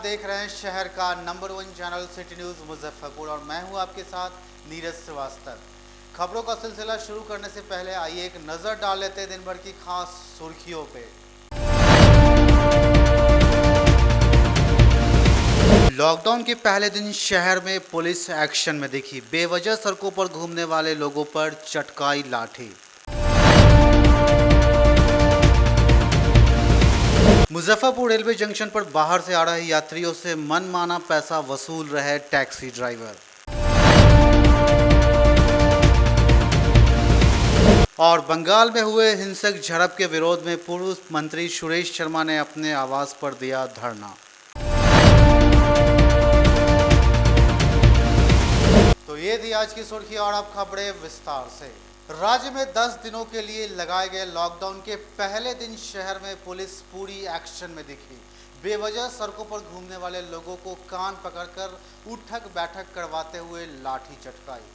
देख रहे हैं शहर का number 1 channel city news Muzaffarpur और मैं हूं आपके साथ नीरज श्रीवास्तव। खबरों का सिलसिला शुरू करने से पहले आइए एक नज़र डाल लेते हैं दिन भर की खास सुर्खियों पे। लॉकडाउन के पहले दिन शहर में पुलिस एक्शन में दिखी। बेवजह सड़कों पर घूमने वाले लोगों पर चटकाई लाठी। मुजफ्फरपुर रेलवे जंक्शन पर बाहर से आ रहे यात्रियों से मनमाना पैसा वसूल रहे टैक्सी ड्राइवर। और बंगाल में हुए हिंसक झड़प के विरोध में पूर्व मंत्री सुरेश शर्मा ने अपने आवास पर दिया धरना। तो ये थी आज की सुर्खी और अब खबरें विस्तार से। राज्य में 10 दिनों के लिए लगाए गए लॉकडाउन के पहले दिन शहर में पुलिस पूरी एक्शन में दिखी। बेवजह सड़कों पर घूमने वाले लोगों को कान पकड़कर उठक बैठक करवाते हुए लाठी चटकाई।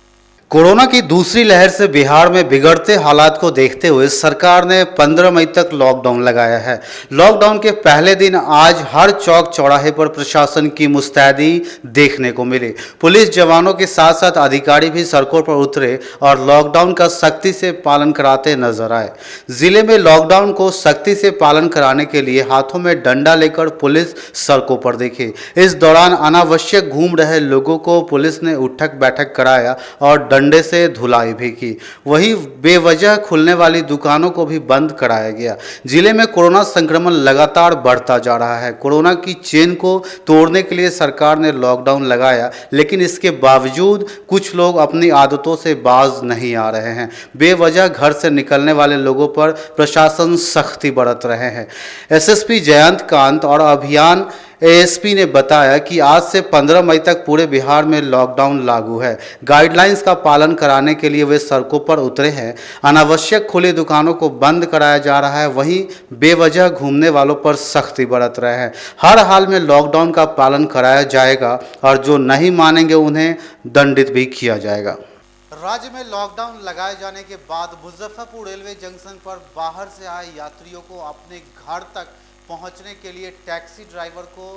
कोरोना की दूसरी लहर से बिहार में बिगड़ते हालात को देखते हुए सरकार ने 15 मई तक लॉकडाउन लगाया है। लॉकडाउन के पहले दिन आज हर चौक चौराहे पर प्रशासन की मुस्तैदी देखने को मिली। पुलिस जवानों के साथ साथ अधिकारी भी सड़कों पर उतरे और लॉकडाउन का सख्ती से पालन कराते नजर आए। जिले में लॉकडाउन को सख्ती से पालन कराने के लिए हाथों में डंडा लेकर पुलिस सड़कों पर दिखी। इस दौरान अनावश्यक घूम रहे लोगों को पुलिस ने उठक बैठक कराया और डंडे से धुलाई भी की। वहीं बेवजह खुलने वाली दुकानों को भी बंद कराया गया। जिले में कोरोना संक्रमण लगातार बढ़ता जा रहा है। कोरोना की चेन को तोड़ने के लिए सरकार ने लॉकडाउन लगाया, लेकिन इसके बावजूद कुछ लोग अपनी आदतों से बाज नहीं आ रहे हैं। बेवजह घर से निकलने वाले लोगों पर प्रशासन सख्ती बरत रहे हैं। एसएसपी जयंत कांत और अभियान एएसपी ने बताया कि आज से 15 मई तक पूरे बिहार में लॉकडाउन लागू है। गाइडलाइंस का पालन कराने के लिए वे सड़कों पर उतरे हैं। अनावश्यक खुली दुकानों को बंद कराया जा रहा है, वहीं बेवजह घूमने वालों पर सख्ती बरत रहे हैं। हर हाल में लॉकडाउन का पालन कराया जाएगा और जो नहीं मानेंगे उन्हें दंडित भी किया जाएगा। राज्य में लॉकडाउन लगाए जाने के बाद मुजफ्फरपुर रेलवे जंक्शन पर बाहर से आए यात्रियों को अपने घर तक पहुंचने के लिए टैक्सी ड्राइवर को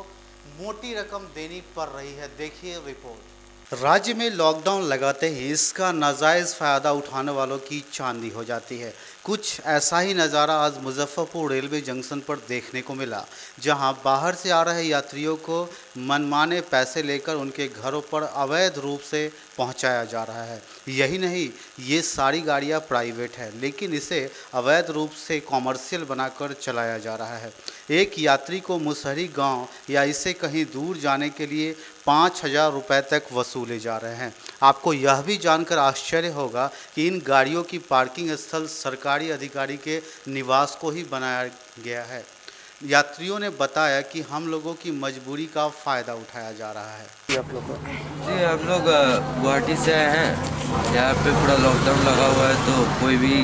मोटी रकम देनी पड़ रही है। देखिए रिपोर्ट। राज्य में लॉकडाउन लगाते ही इसका नाजायज़ फ़ायदा उठाने वालों की चांदी हो जाती है। कुछ ऐसा ही नज़ारा आज मुजफ्फरपुर रेलवे जंक्शन पर देखने को मिला, जहां बाहर से आ रहे यात्रियों को मनमाने पैसे लेकर उनके घरों पर अवैध रूप से पहुंचाया जा रहा है। यही नहीं, ये सारी गाड़ियां प्राइवेट है, लेकिन इसे अवैध रूप से कॉमर्शियल बनाकर चलाया जा रहा है। एक यात्री को मुसहरी गांव या इससे कहीं दूर जाने के लिए 5,000 रुपये तक वसूले जा रहे हैं। आपको यह भी जानकर आश्चर्य होगा कि इन गाड़ियों की पार्किंग स्थल सरकारी अधिकारी के निवास को ही बनाया गया है। यात्रियों ने बताया कि हम लोगों की मजबूरी का फ़ायदा उठाया जा रहा है। जी, हम लोग गुवाहाटी से आए हैं। यहाँ पे पूरा लॉकडाउन लगा हुआ है, तो कोई भी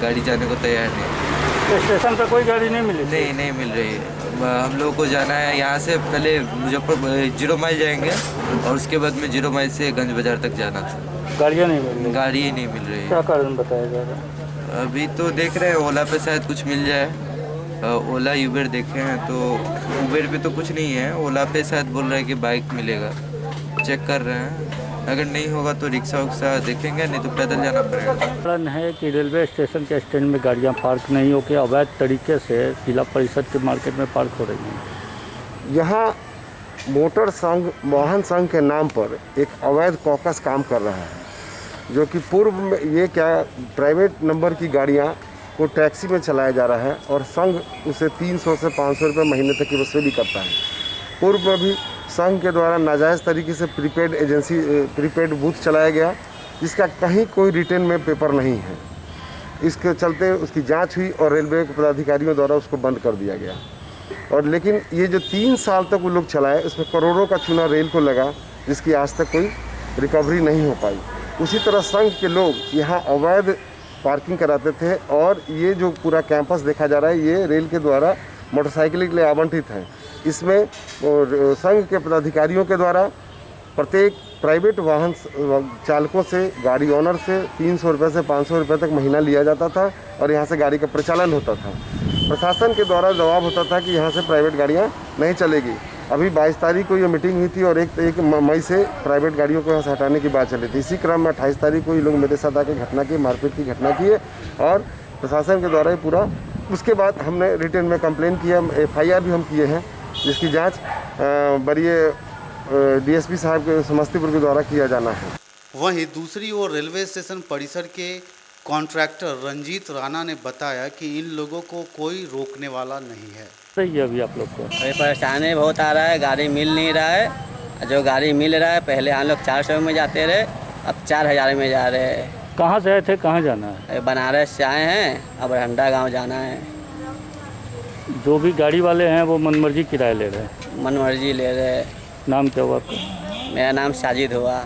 गाड़ी जाने को तैयार नहीं। तो स्टेशन पर कोई गाड़ी नहीं मिली? नहीं मिल रही है। हम लोगों को जाना है यहाँ से, पहले मुजफ्फरपुर 0 माइल जाएंगे और उसके बाद में 0 माइल से गंज बाजार तक जाना था। गाड़ियाँ नहीं मिल रही? गाड़ी ही नहीं मिल रही है। क्या कारण बताया जा रहा है? अभी तो देख रहे हैं ओला पे शायद कुछ मिल जाए। ओला यूबर देखे हैं तो उबेर पे तो कुछ नहीं है। ओला पे शायद बोल रहे हैं कि बाइक मिलेगा, चेक कर रहे हैं। अगर नहीं होगा तो रिक्शा उक्सा देखेंगे, नहीं तो पैदल जाना पड़ेगा। कारण है कि रेलवे स्टेशन के स्टैंड में गाड़ियां पार्क नहीं होकर अवैध तरीके से जिला परिषद के मार्केट में पार्क हो रही हैं। यहाँ मोटर संघ वाहन संघ के नाम पर एक अवैध कॉकस काम कर रहा है, जो कि पूर्व में ये क्या प्राइवेट नंबर की गाड़ियाँ को टैक्सी में चलाया जा रहा है और संघ उसे 300 से 500 रुपये महीने तक की वसूली करता है। पूर्व में भी संघ के द्वारा नाजायज़ तरीके से प्रीपेड बूथ चलाया गया, जिसका कहीं कोई रिटर्न में पेपर नहीं है। इसके चलते उसकी जांच हुई और रेलवे के पदाधिकारियों द्वारा उसको बंद कर दिया गया। और लेकिन ये जो 3 साल तक वो लोग चलाए, उसमें करोड़ों का चूना रेल को लगा, जिसकी आज तक कोई रिकवरी नहीं हो पाई। उसी तरह संघ के लोग यहाँ अवैध पार्किंग कराते थे और ये जो पूरा कैंपस देखा जा रहा है, ये रेल के द्वारा मोटरसाइकिल के लिए आवंटित है। इसमें संघ के पदाधिकारियों के द्वारा प्रत्येक प्राइवेट वाहन चालकों से, गाड़ी ऑनर से 300 रुपये से 500 रुपये तक महीना लिया जाता था और यहाँ से गाड़ी का प्रचालन होता था। प्रशासन के द्वारा जवाब होता था कि यहाँ से प्राइवेट गाड़ियाँ नहीं चलेगी। अभी 22 तारीख को ये मीटिंग हुई थी और एक मई से प्राइवेट गाड़ियों को यहाँ से हटाने की बात चली थी। इसी क्रम में 28 तारीख को ये लोग मेरे साथ आकर घटना की मारपीट की घटना की है और प्रशासन के द्वारा ये पूरा, उसके बाद हमने रिटर्न में कंप्लेन किया, FIR भी हम किए हैं, जिसकी जाँच बड़े DSP साहब के समस्तीपुर के द्वारा किया जाना है। वहीं दूसरी ओर रेलवे स्टेशन परिसर के कॉन्ट्रैक्टर रंजीत राणा ने बताया कि इन लोगों को कोई रोकने वाला नहीं है। सही है अभी आप लोग को? अभी परेशानी बहुत आ रहा है, गाड़ी मिल नहीं रहा है। जो गाड़ी मिल रहा है, पहले हम लोग 400 में जाते रहे, अब 4000 में जा रहे हैं। कहाँ से आए थे, कहाँ जाना है? अभी बनारस से आए हैं, अब रंडा गांव जाना है। जो भी गाड़ी वाले हैं वो मनमर्जी किराया ले रहे हैं? मनमर्जी ले रहे हैं। नाम क्या हुआ आपका? मेरा नाम साजिद हुआ।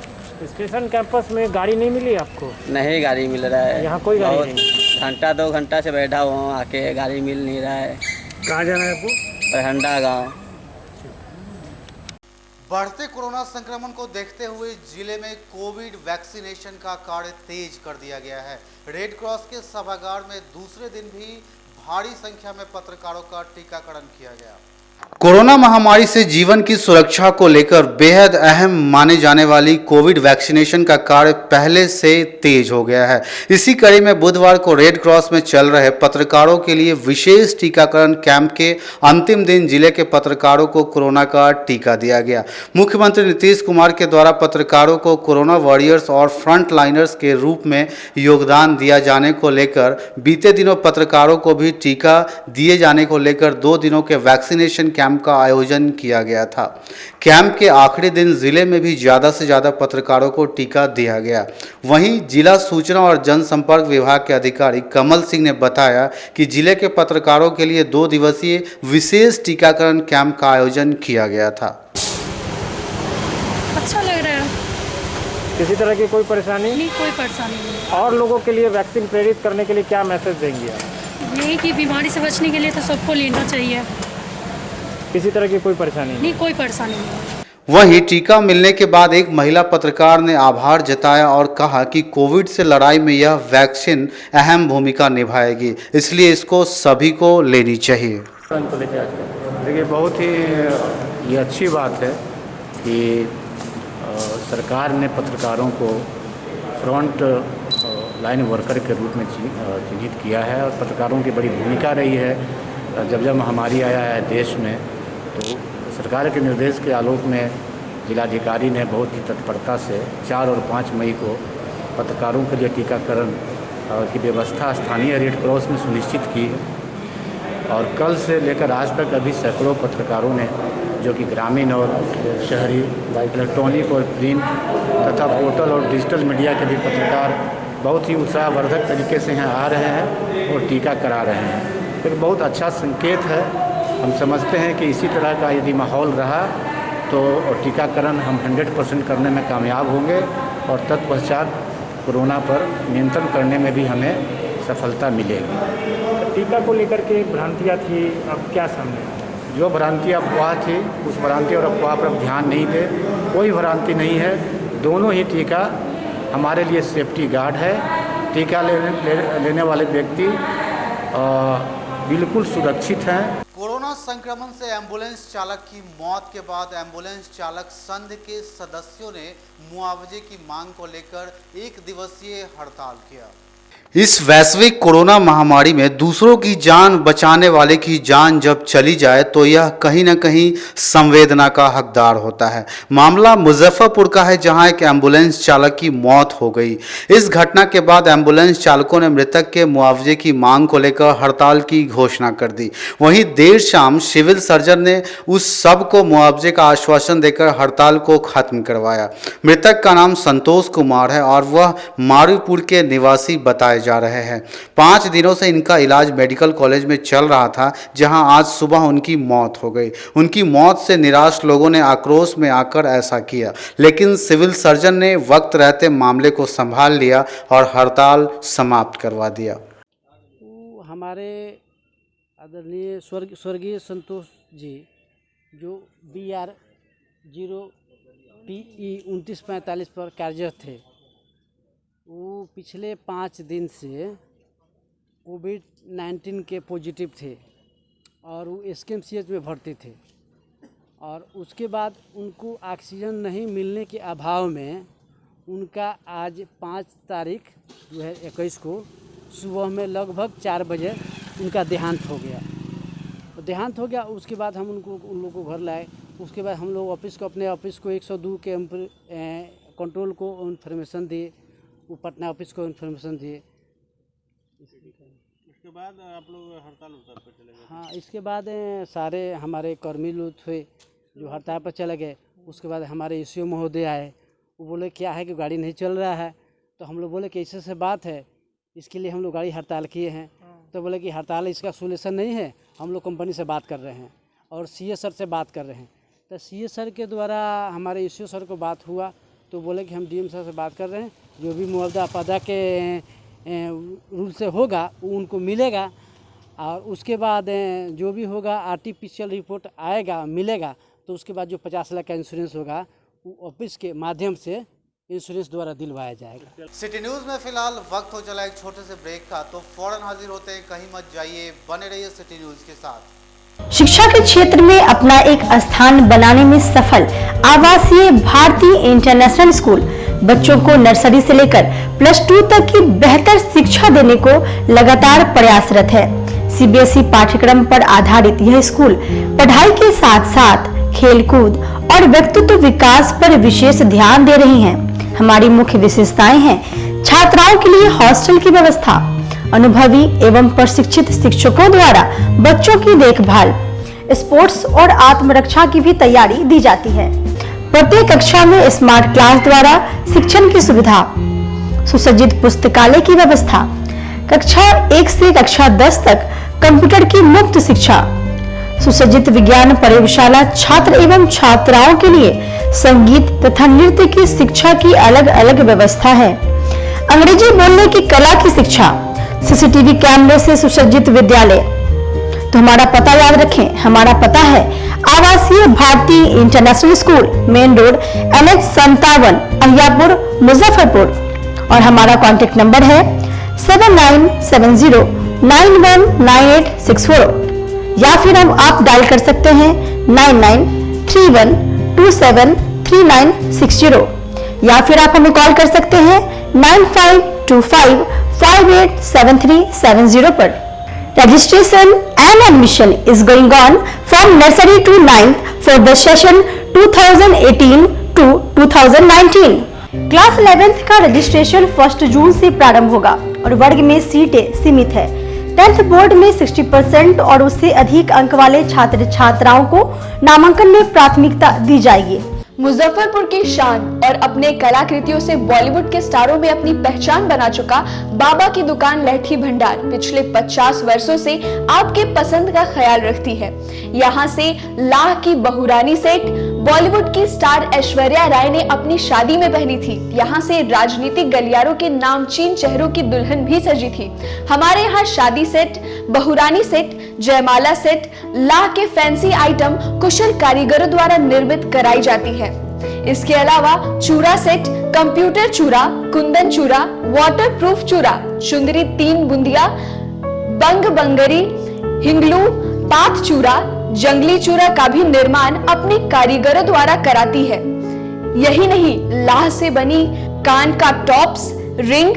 स्टेशन कैंपस में गाड़ी नहीं मिली आपको? नहीं गाड़ी मिल रहा है, यहाँ कोई गाड़ी नहीं? घंटा 2 घंटा से बैठा हुआ हूँ, आके गाड़ी मिल नहीं रहा है। कहाँ जाना है आपको? रंडा गाँव। बढ़ते कोरोना संक्रमण को देखते हुए जिले में कोविड वैक्सीनेशन का कार्य तेज कर दिया गया है। रेड क्रॉस के सभागार में दूसरे दिन भी भारी संख्या में पत्रकारों का टीकाकरण किया गया। कोरोना महामारी से जीवन की सुरक्षा को लेकर बेहद अहम माने जाने वाली कोविड वैक्सीनेशन का कार्य पहले से तेज हो गया है। इसी कड़ी में बुधवार को रेड क्रॉस में चल रहे पत्रकारों के लिए विशेष टीकाकरण कैंप के अंतिम दिन जिले के पत्रकारों को कोरोना का टीका दिया गया। मुख्यमंत्री नीतीश कुमार के द्वारा पत्रकारों को कोरोना वॉरियर्स और फ्रंट लाइनर्स के रूप में योगदान दिया जाने को लेकर बीते दिनों पत्रकारों को भी टीका दिए जाने को लेकर 2 दिनों के वैक्सीनेशन कैंप का आयोजन किया गया था। कैंप के आखिरी दिन जिले में भी ज़्यादा से ज़्यादा पत्रकारों को टीका दिया गया। वहीं जिला सूचना और जनसंपर्क विभाग के अधिकारी कमल सिंह ने बताया कि जिले के पत्रकारों के लिए 2 दिवसीय विशेष टीकाकरण कैंप का आयोजन किया गया था। अच्छा लग रहा है। किसी तरह की कोई परेशानी नहीं, कोई परेशानी नहीं। और लोगों के लिए वैक्सीन प्रेरित करने के लिए क्या मैसेज देंगे आप? यही कि बीमारी से बचने के लिए तो सबको लेना चाहिए। किसी तरह की कोई परेशानी नहीं, कोई परेशानी नहीं। वहीं टीका मिलने के बाद एक महिला पत्रकार ने आभार जताया और कहा कि कोविड से लड़ाई में यह वैक्सीन अहम भूमिका निभाएगी, इसलिए इसको सभी को लेनी चाहिए। देखिए, बहुत ही ये अच्छी बात है कि सरकार ने पत्रकारों को फ्रंट लाइन वर्कर के रूप में चिन्हित किया है और पत्रकारों की बड़ी भूमिका रही है। जब महामारी आया है देश में, तो सरकार के निर्देश के आलोक में जिलाधिकारी ने बहुत ही तत्परता से 4 और 5 मई को पत्रकारों के लिए टीकाकरण की व्यवस्था स्थानीय रेड क्रॉस में सुनिश्चित की और कल से लेकर आज तक अभी सैकड़ों पत्रकारों ने, जो कि ग्रामीण और शहरी, इलेक्ट्रॉनिक और प्रिंट तथा पोर्टल और डिजिटल मीडिया के भी पत्रकार बहुत ही उत्साहवर्धक तरीके से यहाँ आ रहे हैं और टीका करा रहे हैं। फिर बहुत अच्छा संकेत है। हम समझते हैं कि इसी तरह का यदि माहौल रहा तो टीकाकरण हम 100% करने में कामयाब होंगे और तत्पश्चात कोरोना पर नियंत्रण करने में भी हमें सफलता मिलेगी। टीका को लेकर के भ्रांतियाँ थी, अब क्या सामने? जो भ्रांति अफवाह थी, उस भ्रांति और अफवाह पर अब ध्यान नहीं दें। कोई भ्रांति नहीं है। दोनों ही टीका हमारे लिए सेफ्टी गार्ड है। टीका लेने वाले व्यक्ति बिल्कुल सुरक्षित हैं। कोरोना संक्रमण से एम्बुलेंस चालक की मौत के बाद एम्बुलेंस चालक संघ के सदस्यों ने मुआवजे की मांग को लेकर 1 दिवसीय हड़ताल किया। इस वैश्विक कोरोना महामारी में दूसरों की जान बचाने वाले की जान जब चली जाए तो यह कहीं न कहीं संवेदना का हकदार होता है। मामला मुजफ्फरपुर का है, जहां एक एम्बुलेंस चालक की मौत हो गई। इस घटना के बाद एम्बुलेंस चालकों ने मृतक के मुआवजे की मांग को लेकर हड़ताल की घोषणा कर दी। वहीं देर शाम सिविल सर्जन ने उस सब को मुआवजे का आश्वासन देकर हड़ताल को खत्म करवाया। मृतक का नाम संतोष कुमार है और वह मारूपुर के निवासी बताए जा रहे हैं। 5 दिनों से इनका इलाज मेडिकल कॉलेज में चल रहा था, जहां आज सुबह उनकी मौत हो गई। उनकी मौत से निराश लोगों ने आक्रोश में आकर ऐसा किया, लेकिन सिविल सर्जन ने वक्त रहते मामले को संभाल लिया और हड़ताल समाप्त करवा दिया। हमारे आदरणीय स्वर्गीय संतोष जी, जो BR 0PE 2945 पर कार्यरत थे, वो पिछले 5 दिन से कोविड-19 के पॉजिटिव थे और वो SKMCH में भर्ती थे और उसके बाद उनको ऑक्सीजन नहीं मिलने के अभाव में उनका आज 5 तारीख 2021 को सुबह में लगभग 4 बजे उनका देहांत हो गया। उसके बाद हम उन लोगों को घर लाए। उसके बाद हम लोग ऑफिस को अपने ऑफिस को 102 के कंट्रोल को इन्फॉर्मेशन दिए, वो पटना ऑफिस को इन्फॉर्मेशन दिए। इसके बाद आप लोग हड़ताल पर चले गए? हाँ, इसके बाद सारे हमारे कर्मी लोग थे जो हड़ताल पर चले गए। उसके बाद हमारे ईसीओ महोदय आए, वो बोले क्या है कि गाड़ी नहीं चल रहा है। तो हम लोग बोले कि ऐसे से बात है, इसके लिए हम लोग गाड़ी हड़ताल किए हैं। तो बोले कि हड़ताल इसका सोल्यूशन नहीं है, हम लोग कंपनी से बात कर रहे हैं और सीए सर से बात कर रहे हैं। तो सीए सर के द्वारा हमारे ईसीओ सर को बात हुआ तो बोले कि हम डीएम सर से बात कर रहे हैं, जो भी मुआवजा आपदा के रूल से होगा वो उनको मिलेगा और उसके बाद जो भी होगा आर्टिफिशियल रिपोर्ट आएगा मिलेगा तो उसके बाद जो 50 लाख का इंश्योरेंस होगा वो ऑफिस के माध्यम से इंश्योरेंस द्वारा दिलवाया जाएगा। सिटी न्यूज़ में फिलहाल वक्त हो चला एक छोटे से ब्रेक का, तो फौरन हाजिर होते हैं, कहीं मत जाइए, बने रहिए सिटी न्यूज़ के साथ। शिक्षा के क्षेत्र में अपना एक स्थान बनाने में सफल आवासीय भारतीय इंटरनेशनल स्कूल बच्चों को नर्सरी से लेकर +2 तक की बेहतर शिक्षा देने को लगातार प्रयासरत है। सीबीएसई पाठ्यक्रम पर आधारित यह स्कूल पढ़ाई के साथ साथ खेलकूद और व्यक्तित्व विकास पर विशेष ध्यान दे रही हैं। हमारी मुख्य विशेषताएं हैं छात्राओं के लिए हॉस्टल की व्यवस्था, अनुभवी एवं प्रशिक्षित शिक्षकों द्वारा बच्चों की देखभाल, स्पोर्ट्स और आत्मरक्षा की भी तैयारी दी जाती है। प्रत्येक कक्षा में स्मार्ट क्लास द्वारा शिक्षण की सुविधा, सुसज्जित पुस्तकालय की व्यवस्था, कक्षा 1 से कक्षा 10 तक कंप्यूटर की मुफ्त शिक्षा, सुसज्जित विज्ञान प्रयोगशाला, छात्र एवं छात्राओं के लिए संगीत तथा नृत्य की शिक्षा की अलग अलग व्यवस्था है। अंग्रेजी बोलने की कला की शिक्षा, सीसीटीवी कैमरे से सुसज्जित विद्यालय। तो हमारा पता याद रखें, हमारा पता है आवासीय भारतीय international school, main road NH 57, Ahiyapur, Muzaffarpur. और हमारा कॉन्टेक्ट नंबर है 7970919864 या फिर आप डायल कर सकते हैं 9931273960 या फिर आप हमें कॉल कर सकते हैं 9525587370 पर। Registration and admission is going on from nursery to 9th for the session 2018 to 2019. Class 11th का रजिस्ट्रेशन 1 जून से प्रारंभ होगा और वर्ग में सीटें सीमित है। 10th बोर्ड में 60% और उससे अधिक अंक वाले छात्र छात्राओं को नामांकन में प्राथमिकता दी जाएगी। मुजफ्फरपुर की शान और अपने कलाकृतियों से बॉलीवुड के स्टारों में अपनी पहचान बना चुका बाबा की दुकान लहठी भंडार पिछले 50 वर्षों से आपके पसंद का ख्याल रखती है। यहाँ से लाह की बहुरानी सेट बॉलीवुड की स्टार ऐश्वर्या राय ने अपनी शादी में पहनी थी। यहाँ से राजनीतिक गलियारों के नामचीन चेहरों की दुल्हन भी सजी थी। हमारे यहाँ शादी सेट, बहुरानी सेट, जयमाला सेट, लाह के फैंसी आइटम कुशल कारीगरों द्वारा निर्मित कराई जाती है। इसके अलावा चूड़ा सेट, कंप्यूटर चूड़ा, कुंदन चूड़ा, वाटरप्रूफ चूड़ा, चुंदरी 3 बुंदिया, बंग बंगरी, हिंगलू, पात चूड़ा, जंगली चूड़ा का भी निर्माण अपने कारीगरों द्वारा कराती है। यही नहीं, लाह से बनी कान का टॉप्स, रिंग,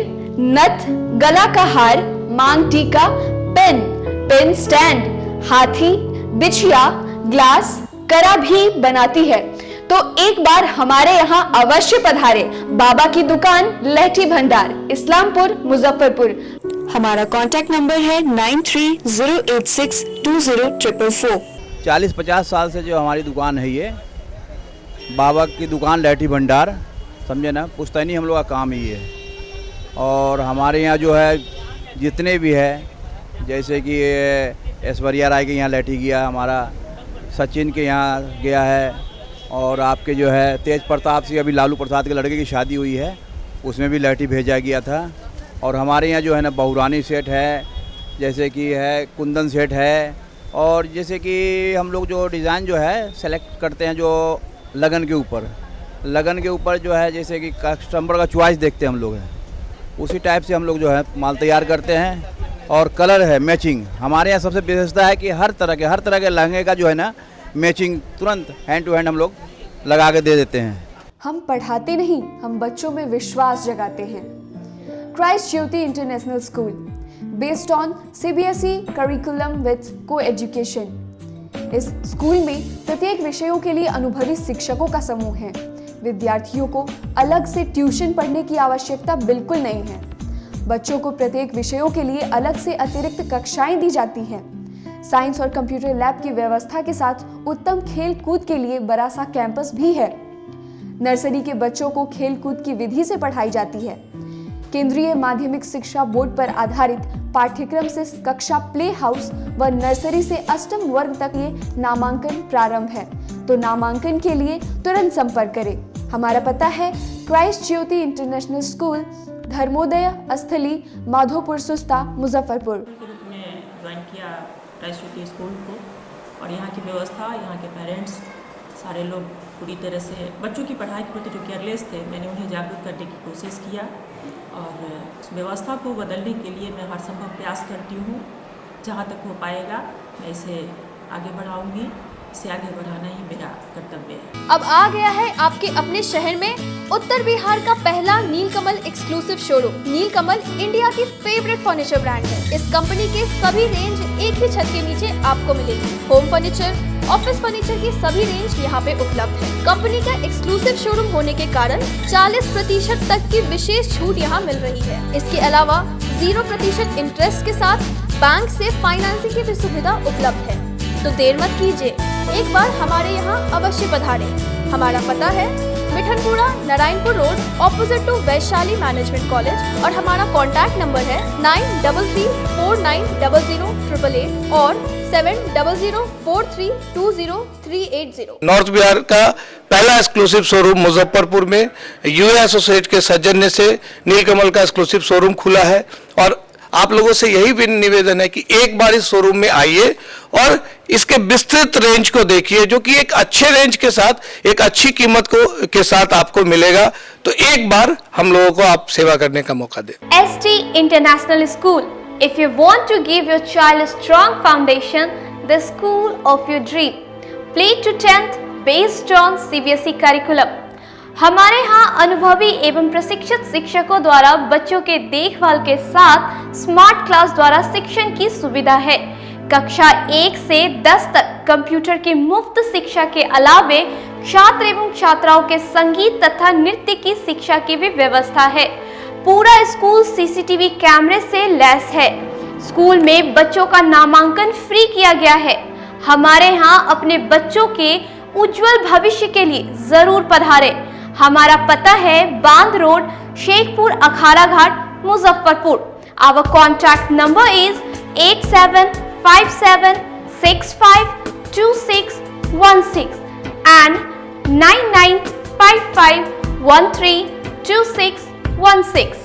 नथ, गला का हार, मांग टीका, पेन स्टैंड, हाथी, बिछिया, ग्लास, करा भी बनाती है। तो एक बार हमारे यहाँ अवश्य पधारे। बाबा की दुकान लहठी भंडार, इस्लामपुर, मुजफ्फरपुर। हमारा कांटेक्ट नंबर है 9308620444। 40-50 साल से जो हमारी दुकान है ये बाबा की दुकान लहठी भंडार, समझे ना, पुश्तैनी हम लोग का काम ही है। और हमारे यहाँ जो है जितने भी है, जैसे कि ऐश्वर्या राय के यहाँ लहठी गया, हमारा सचिन के यहाँ गया है, और आपके जो है तेज प्रताप से अभी लालू प्रसाद के लड़के की शादी हुई है, उसमें भी लहठी भेजा गया था। और हमारे यहाँ जो है ना बहुरानी सेट है, जैसे कि है कुंदन सेट है, और जैसे कि हम लोग जो डिज़ाइन जो है सेलेक्ट करते हैं जो लगन के ऊपर जो है, जैसे कि कस्टमर का चॉइस देखते हैं हम लोग हैं, उसी टाइप से हम लोग जो है माल तैयार करते हैं। और कलर है मैचिंग। हमारे यहाँ सबसे विशेषता है कि हर तरह के लहंगे का जो है ना मैचिंग तुरंत हैंड टू हैंड हम लोग लगा के दे देते हैं। हम पढ़ाते नहीं, हम बच्चों में विश्वास जगाते हैं। Christ Jyoti international school, based on CBSE curriculum with coeducation. इस स्कूल में प्रत्येक विषयों के लिए अनुभवी शिक्षकों का समूह है। विद्यार्थियों को अलग से ट्यूशन पढ़ने की आवश्यकता बिल्कुल नहीं है। बच्चों को प्रत्येक विषयों के लिए अलग से अतिरिक्त कक्षाएं दी जाती हैं। साइंस और कंप्यूटर लैब की व्यवस्था के साथ उत्तम खेल कूद के लिए बड़ा सा कैंपस भी है। नर्सरी के बच्चों को खेल कूद की विधि से पढ़ाई जाती है। केंद्रीय माध्यमिक शिक्षा बोर्ड पर आधारित पाठ्यक्रम से कक्षा प्ले हाउस व नर्सरी से अष्टम वर्ग तक ये नामांकन प्रारंभ है। तो नामांकन के लिए तुरंत संपर्क करें। हमारा पता है Christ Jyoti international school, Dharmodaya स्थली, माधोपुर सुस्ता, मुजफ्फरपुर। के रूप में ज्वाइन किया क्राइस्ट ज्योति स्कूल को, और यहाँ की व्यवस्था, यहाँ के पेरेंट्स सारे लोग पूरी तरह से बच्चों की पढ़ाई के प्रति जो केयरलेस थे, मैंने उन्हें जागरूक करने की कोशिश किया और उस व्यवस्था को बदलने के लिए मैं हर संभव प्रयास करती हूँ। जहाँ तक हो पाएगा मैं इसे आगे बढ़ाऊँगी, इसे आगे बढ़ाना ही मेरा कर्तव्य है। अब आ गया है आपके अपने शहर में उत्तर बिहार का पहला नीलकमल एक्सक्लूसिव शोरूम। नीलकमल इंडिया की फेवरेट फर्नीचर ब्रांड है। इस कंपनी के सभी रेंज एक ही छत के नीचे आपको मिलेगी। होम फर्नीचर, ऑफिस फर्नीचर की सभी रेंज यहाँ पे उपलब्ध है। कंपनी का एक्सक्लूसिव शोरूम होने के कारण 40% तक की विशेष छूट यहाँ मिल रही है। इसके अलावा 0% इंटरेस्ट के साथ बैंक से फाइनेंसिंग की भी सुविधा उपलब्ध है। तो देर मत कीजिए, एक बार हमारे यहाँ अवश्य पधारें। हमारा पता है Mithanpura, Narayanpur road, opposite to Vaishali management college, और हमारा कॉन्टैक्ट नंबर है 9334900888 और 7004320380। नॉर्थ बिहार का पहला एक्सक्लूसिव शोरूम मुजफ्फरपुर में यूए एसोसिएट के सौजन्य से नीलकमल का एक्सक्लूसिव शोरूम खुला है। और आप लोगों से यही भी निवेदन है कि एक बार इस शोरूम में आइए और इसके विस्तृत रेंज को देखिए, जो कि एक अच्छे रेंज के साथ एक अच्छी कीमत के साथ आपको मिलेगा। तो एक बार हम लोगों को आप सेवा करने का मौका दें। ST international school, if you want to give your child a strong foundation, the school of your dream, play to 10th based on CBSE curriculum। हमारे यहाँ अनुभवी एवं प्रशिक्षित शिक्षकों द्वारा बच्चों के देखभाल के साथ स्मार्ट क्लास द्वारा शिक्षण की सुविधा है। कक्षा 1 से 10 तक कंप्यूटर की मुफ्त शिक्षा के अलावे छात्र एवं छात्राओं के संगीत तथा नृत्य की शिक्षा की भी व्यवस्था है। पूरा स्कूल CCTV कैमरे से लैस है। स्कूल में बच्चों का नामांकन फ्री किया गया है। हमारे यहाँ अपने बच्चों के उज्जवल भविष्य के लिए जरूर पधारें। हमारा पता है बांध road, Shekhpur Akhara Ghat, Muzaffarpur. Our contact number is 8757652616 and 9955132616।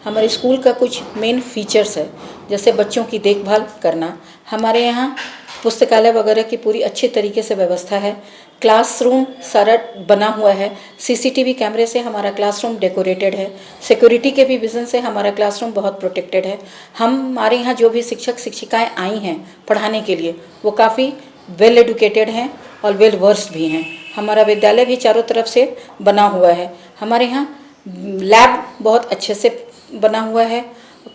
हमारे स्कूल का कुछ मेन फीचर्स है, जैसे बच्चों की देखभाल करना। हमारे यहाँ पुस्तकालय वगैरह की पूरी अच्छे तरीके से व्यवस्था है। क्लासरूम सारा बना हुआ है। CCTV कैमरे से हमारा क्लासरूम डेकोरेटेड है। सिक्योरिटी के भी विजन से हमारा क्लासरूम बहुत प्रोटेक्टेड है। हमारे यहाँ जो भी शिक्षक शिक्षिकाएं आई हैं पढ़ाने के लिए, वो काफ़ी वेल एडुकेटेड हैं और वेल वर्स्ड भी हैं। हमारा विद्यालय भी चारों तरफ से बना हुआ है। हमारे यहाँ लैब बहुत अच्छे से बना हुआ है।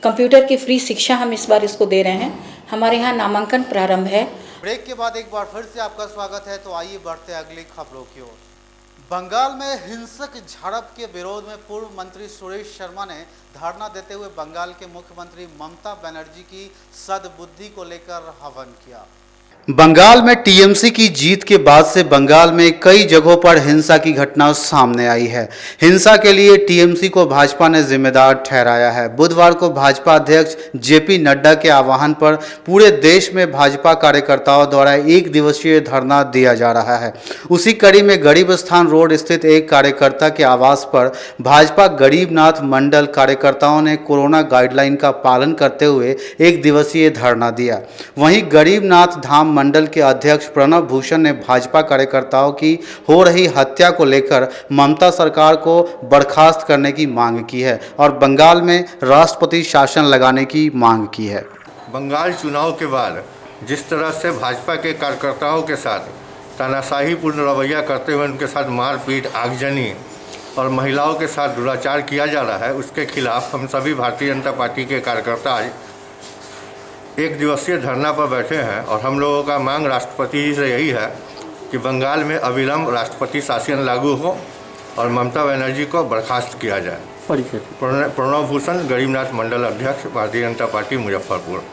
कंप्यूटर की फ्री शिक्षा हम इस बार इसको दे रहे हैं। हमारे यहाँ नामांकन प्रारंभ है। ब्रेक के बाद एक बार फिर से आपका स्वागत है। तो आइए बढ़ते अगली खबरों की ओर। बंगाल में हिंसक झड़प के विरोध में पूर्व मंत्री सुरेश शर्मा ने धरना देते हुए बंगाल के मुख्यमंत्री ममता बनर्जी की सद्बुद्धि को लेकर हवन किया। बंगाल में टीएमसी की जीत के बाद से बंगाल में कई जगहों पर हिंसा की घटना सामने आई है। हिंसा के लिए टीएमसी को भाजपा ने जिम्मेदार ठहराया है। बुधवार को भाजपा अध्यक्ष जेपी नड्डा के आह्वान पर पूरे देश में भाजपा कार्यकर्ताओं द्वारा एक दिवसीय धरना दिया जा रहा है। उसी कड़ी में गरीब स्थान रोड स्थित एक कार्यकर्ता के आवास पर भाजपा गरीबनाथ मंडल कार्यकर्ताओं ने कोरोना गाइडलाइन का पालन करते हुए एक दिवसीय धरना दिया। वहीं गरीबनाथ धाम मंडल के अध्यक्ष प्रणव भूषण ने भाजपा कार्यकर्ताओं की हो रही हत्या को लेकर ममता सरकार को बर्खास्त करने की मांग की है और बंगाल में राष्ट्रपति शासन लगाने की मांग की है। बंगाल चुनाव के बाद जिस तरह से भाजपा के कार्यकर्ताओं के साथ तानाशाहीपूर्ण रवैया करते हुए उनके साथ मारपीट, आगजनी और महिलाओं के साथ दुराचार किया जा रहा है, उसके खिलाफ हम सभी भारतीय जनता पार्टी के कार्यकर्ता आज एक दिवसीय धरना पर बैठे हैं। और हम लोगों का मांग राष्ट्रपति जी से यही है कि बंगाल में अविलंब राष्ट्रपति शासन लागू हो और ममता बनर्जी को बर्खास्त किया जाए। प्रणव भूषण, गरीबनाथ मंडल अध्यक्ष, भारतीय जनता पार्टी, मुजफ्फरपुर।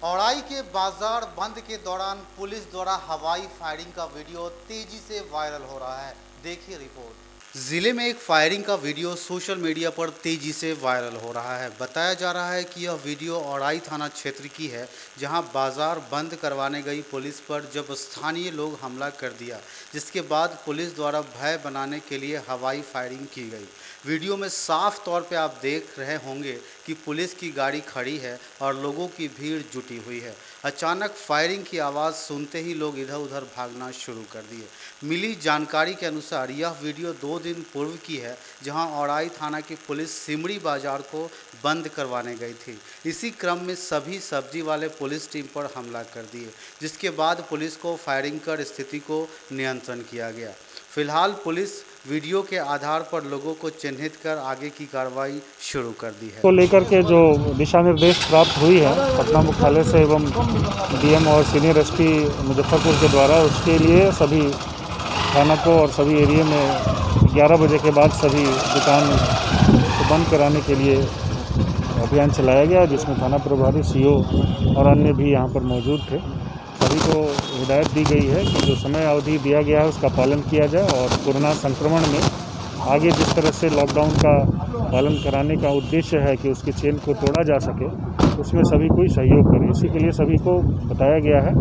औड़ाई के बाजार बंद के दौरान पुलिस द्वारा हवाई फायरिंग का वीडियो तेजी से वायरल हो रहा है। देखिए रिपोर्ट। जिले में एक फायरिंग का वीडियो सोशल मीडिया पर तेजी से वायरल हो रहा है। बताया जा रहा है कि यह वीडियो औड़ाई थाना क्षेत्र की है, जहां बाजार बंद करवाने गई पुलिस पर जब स्थानीय लोग हमला कर दिया, जिसके बाद पुलिस द्वारा भय बनाने के लिए हवाई फायरिंग की गई। वीडियो में साफ तौर पे आप देख रहे होंगे कि पुलिस की गाड़ी खड़ी है और लोगों की भीड़ जुटी हुई है। अचानक फायरिंग की आवाज़ सुनते ही लोग इधर उधर भागना शुरू कर दिए। मिली जानकारी के अनुसार यह वीडियो 2 दिन पूर्व की है, जहां औड़ाई थाना की पुलिस सिमड़ी बाजार को बंद करवाने गई थी। इसी क्रम में सभी सब्जी वाले पुलिस टीम पर हमला कर दिए, जिसके बाद पुलिस को फायरिंग कर स्थिति को नियंत्रण किया गया। फिलहाल पुलिस वीडियो के आधार पर लोगों को चिन्हित कर आगे की कार्रवाई शुरू कर दी है। को लेकर के जो दिशा निर्देश प्राप्त हुई है पटना मुख्यालय से एवं डीएम और सीनियर एसपी मुजफ्फरपुर के द्वारा, उसके लिए सभी थाना को और सभी एरिया में 11 बजे के बाद सभी दुकान को बंद कराने के लिए अभियान चलाया गया, जिसमें थाना प्रभारी, सीओ और अन्य भी यहाँ पर मौजूद थे। सभी को हिदायत दी गई है कि जो समय अवधि दिया गया है उसका पालन किया जाए और कोरोना संक्रमण में आगे जिस तरह से लॉकडाउन का पालन कराने का उद्देश्य है कि उसकी चेन को तोड़ा जा सके, उसमें सभी कोई सहयोग करे। इसी के लिए सभी को बताया गया है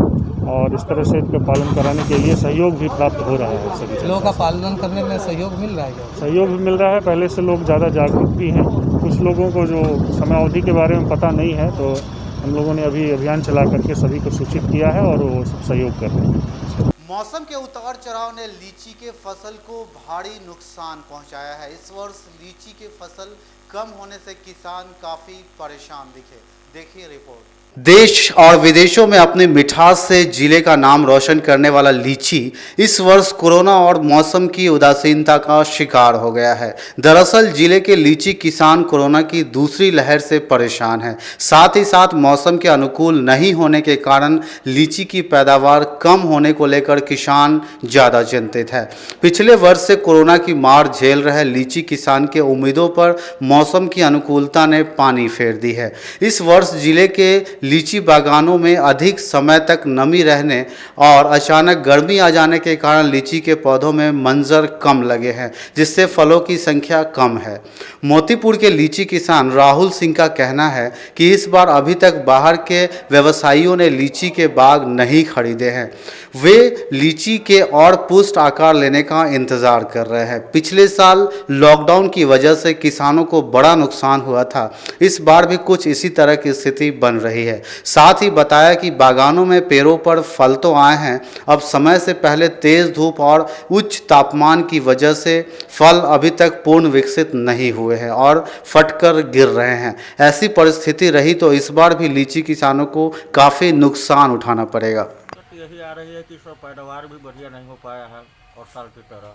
और इस तरह से इसका पालन कराने के लिए सहयोग भी प्राप्त हो रहा है। सभी लोगों का पालन करने में सहयोग मिल रहा है? सहयोग भी मिल रहा है। पहले से लोग ज़्यादा जागरूक भी हैं। कुछ लोगों को जो समय अवधि के बारे में पता नहीं है, तो हम लोगों ने अभी अभियान चला करके सभी को सूचित किया है और वो सहयोग कर रहे हैं। मौसम के उतार चढ़ाव ने लीची के फसल को भारी नुकसान पहुंचाया है। इस वर्ष लीची के फसल कम होने से किसान काफी परेशान दिखे। देखिए रिपोर्ट। देश और विदेशों में अपनी मिठास से जिले का नाम रोशन करने वाला लीची इस वर्ष कोरोना और मौसम की उदासीनता का शिकार हो गया है। दरअसल जिले के लीची किसान कोरोना की दूसरी लहर से परेशान हैं। साथ ही साथ मौसम के अनुकूल नहीं होने के कारण लीची की पैदावार कम होने को लेकर किसान ज़्यादा चिंतित है। पिछले वर्ष से कोरोना की मार झेल रहे लीची किसान के उम्मीदों पर मौसम की अनुकूलता ने पानी फेर दी है। इस वर्ष जिले के लीची बागानों में अधिक समय तक नमी रहने और अचानक गर्मी आ जाने के कारण लीची के पौधों में मंजर कम लगे हैं, जिससे फलों की संख्या कम है। मोतीपुर के लीची किसान राहुल सिंह का कहना है कि इस बार अभी तक बाहर के व्यवसायियों ने लीची के बाग नहीं खरीदे हैं। वे लीची के और पुष्ट आकार लेने का इंतजार कर रहे हैं। पिछले साल लॉकडाउन की वजह से किसानों को बड़ा नुकसान हुआ था। इस बार भी कुछ इसी तरह की स्थिति बन रही है। साथ ही बताया कि बागानों में पेड़ों पर फल तो आए हैं, अब समय से पहले तेज धूप और उच्च तापमान की वजह से फल अभी तक पूर्ण विकसित नहीं हुए हैं और फटकर गिर रहे हैं। ऐसी परिस्थिति रही तो इस बार भी लीची किसानों को काफ़ी नुकसान उठाना पड़ेगा। यही आ रही है कि सब पैदावार भी बढ़िया नहीं हो पाया है और साल की तरह।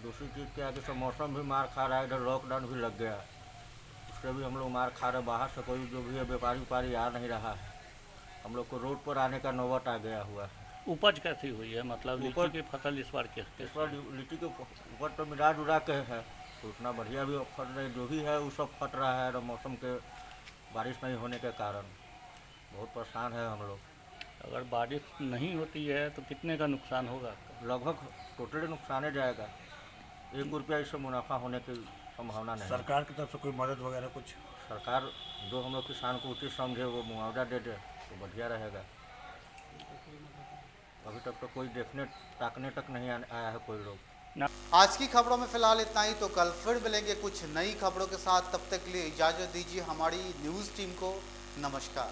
दूसरी चीज़ क्या है कि सब मौसम भी मार खा रहा है, इधर लॉकडाउन भी लग गया, उससे भी हम लोग मार खा रहे। बाहर से कोई जो भी है व्यापारी आ नहीं रहा है, हम लोग को रोड पर आने का नौबत आ गया हुआ है। उपज कैसी हुई है? मतलब लीची की फसल इस बार इस बार लीची के ऊपर तो मिराज उड़ा के है, तो उतना बढ़िया भी फट रही, जो भी है वो सब फट रहा है। और मौसम के बारिश नहीं होने के कारण बहुत परेशान है हम लोग। अगर बारिश नहीं होती है तो कितने का नुकसान होगा? लगभग टोटली नुकसान जाएगा। 1 रुपया इससे मुनाफा होने की संभावना नहीं। सरकार की तरफ से कोई मदद वगैरह कुछ? सरकार जो हम लोग किसान को उचित समझे वो मुआवजा दे दे तो बढ़िया रहेगा। अभी तक तो कोई ताकने तक नहीं आया है कोई लोग। आज की खबरों में फिलहाल इतना ही, तो कल फिर मिलेंगे कुछ नई खबरों के साथ। तब तक के लिए इजाज़त दीजिए हमारी न्यूज़ टीम को। नमस्कार।